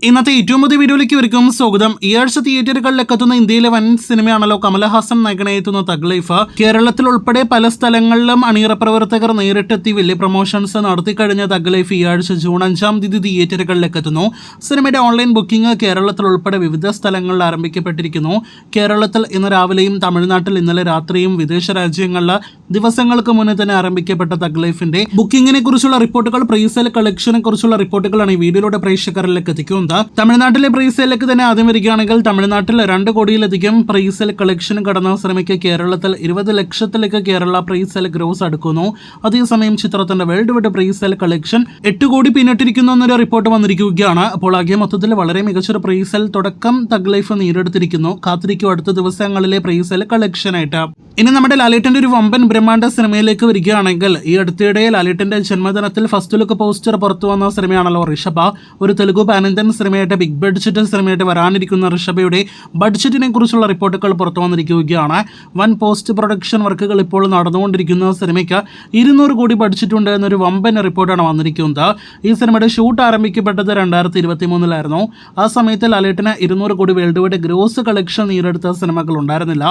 ഇന്നത്തെ ഏറ്റവും പുതിയ വീഡിയോയിലേക്ക് വരിക്കും സ്വാഗതം. ഈ ആഴ്ച തിയേറ്ററുകളിലേക്ക് എത്തുന്ന ഇന്ത്യയിലെ വൻ സിനിമയാണല്ലോ കമലഹാസൻ നായകനായി എത്തുന്ന തഗ് ലൈഫ്. കേരളത്തിൽ ഉൾപ്പെടെ പല സ്ഥലങ്ങളിലും അണിയറ പ്രവർത്തകർ നേരിട്ടെത്തി വലിയ പ്രൊമോഷൻസ് നടത്തിക്കഴിഞ്ഞ തഗ് ലൈഫ് ഈ ആഴ്ച ജൂൺ 5-ാം തീയതി തിയേറ്ററുകളിലേക്ക് എത്തുന്നു. സിനിമയുടെ ഓൺലൈൻ ബുക്കിംഗ് കേരളത്തിൽ ഉൾപ്പെടെ വിവിധ സ്ഥലങ്ങളിൽ ആരംഭിക്കപ്പെട്ടിരിക്കുന്നു. കേരളത്തിൽ ഇന്ന് രാവിലെയും തമിഴ്നാട്ടിൽ ഇന്നലെ രാത്രിയും വിദേശ രാജ്യങ്ങളിൽ ദിവസങ്ങൾക്ക് മുന്നേ തന്നെ ആരംഭിക്കപ്പെട്ട തഗ് ലൈഫിന്റെ ബുക്കിംഗിനെ കുറിച്ചുള്ള റിപ്പോർട്ടുകൾ, പ്രീസെയിൽ കളക്ഷനെ കുറിച്ചുള്ള റിപ്പോർട്ടുകളാണ് ഈ വീഡിയോയിലൂടെ പ്രേക്ഷകരിലേക്ക് എത്തിക്കുന്നത്. തമിഴ്നാട്ടിലെ പ്രീസെയിലേക്ക് തന്നെ ആദ്യം വരികയാണെങ്കിൽ തമിഴ്നാട്ടിൽ 2 കോടിയിലധികം പ്രീസെയിൽ കളക്ഷൻ കടന്ന സിനിമയ്ക്ക് കേരളത്തിൽ 20 ലക്ഷത്തിലേക്ക് കേരള പ്രീസെയിൽ ഗ്രോസ് അടുക്കുന്നു. അതേസമയം ചിത്രത്തിന്റെ വേൾഡ് വൈഡ് പ്രീസെയിൽ കളക്ഷൻ 8 കോടി പിന്നിട്ടിരിക്കുന്നു എന്നൊരു റിപ്പോർട്ട് വന്നിരിക്കുകയാണ്. അപ്പോൾ ആകെ മൊത്തത്തിൽ വളരെ മികച്ചൊരു പ്രീസെയിൽ തുടക്കം തഗ് ലൈഫ് നേടിയെടുത്തിരിക്കുന്നു. കാത്തിരിക്കും അടുത്ത ദിവസങ്ങളിലെ പ്രീസെയിൽ കളക്ഷനായിട്ട്. ഇനി നമ്മുടെ ലാലേട്ടന്റെ ഒരു വമ്പൻ ബ്രഹ്മാണ്ഡ സിനിമയിലേക്ക് വരികയാണെങ്കിൽ ഈ അടുത്തിടെ ലാലേട്ടന്റെ ജന്മദിനത്തിൽ ഫസ്റ്റ് ലുക്ക് പോസ്റ്റർ പുറത്തു വന്ന സിനിമയാണല്ലോ ഋഷഭ. ഒരു തെലുഗു പാനിന്ത്യൻ സിനിമയായിട്ട് ബിഗ് ബഡ്ജറ്റ് സിനിമയായിട്ട് വരാനിരിക്കുന്ന ഋഷഭയുടെ ബഡ്ജറ്റിനെ കുറിച്ചുള്ള റിപ്പോർട്ടുകൾ പുറത്തു വന്നിരിക്കുകയാണ്. വൻ പോസ്റ്റ് പ്രൊഡക്ഷൻ വർക്കുകൾ ഇപ്പോൾ നടന്നുകൊണ്ടിരിക്കുന്ന സിനിമയ്ക്ക് 200 കോടി ബഡ്ജറ്റ് ഉണ്ട് എന്നൊരു വമ്പൻ റിപ്പോർട്ടാണ് വന്നിരിക്കുന്നത്. ഈ സിനിമയുടെ ഷൂട്ട് ആരംഭിക്കപ്പെട്ടത് 2023-ലായിരുന്നു. ആ സമയത്ത് ലാലേട്ടന് 200 കോടി വേൾഡ് വൈഡ് ഗ്രോസ് കളക്ഷൻ നേടിയെടുത്ത സിനിമകൾ ഉണ്ടായിരുന്നില്ല.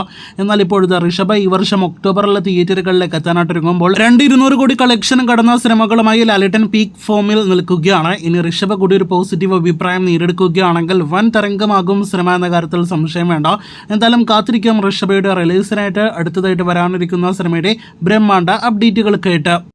എന്നാൽ ഇപ്പോഴത്തെ ഋഷഭ ഈ വർഷം ഒക്ടോബറിലെ തിയേറ്ററുകളിലേക്ക് എത്താനായിട്ടൊരുങ്ങുമ്പോൾ 200 കോടി കളക്ഷൻ കടന്ന സിനിമകളുമായി ലാലേട്ടൻ പീക്ക് ഫോമിൽ നിൽക്കുകയാണ്. ഇനി ഋഷഭ കൂടി ഒരു പോസിറ്റീവ് അഭിപ്രായം നേടിയെടുക്കുകയാണെങ്കിൽ വൻ തരംഗമാകും സിനിമ എന്ന കാര്യത്തിൽ സംശയം വേണ്ട. എന്തായാലും കാത്തിരിക്കാം ഋഷഭയുടെ റിലീസിനായിട്ട് അടുത്തതായിട്ട് വരാനിരിക്കുന്ന സിനിമയുടെ ബ്രഹ്മാണ്ഡ അപ്ഡേറ്റുകൾ കേട്ട്.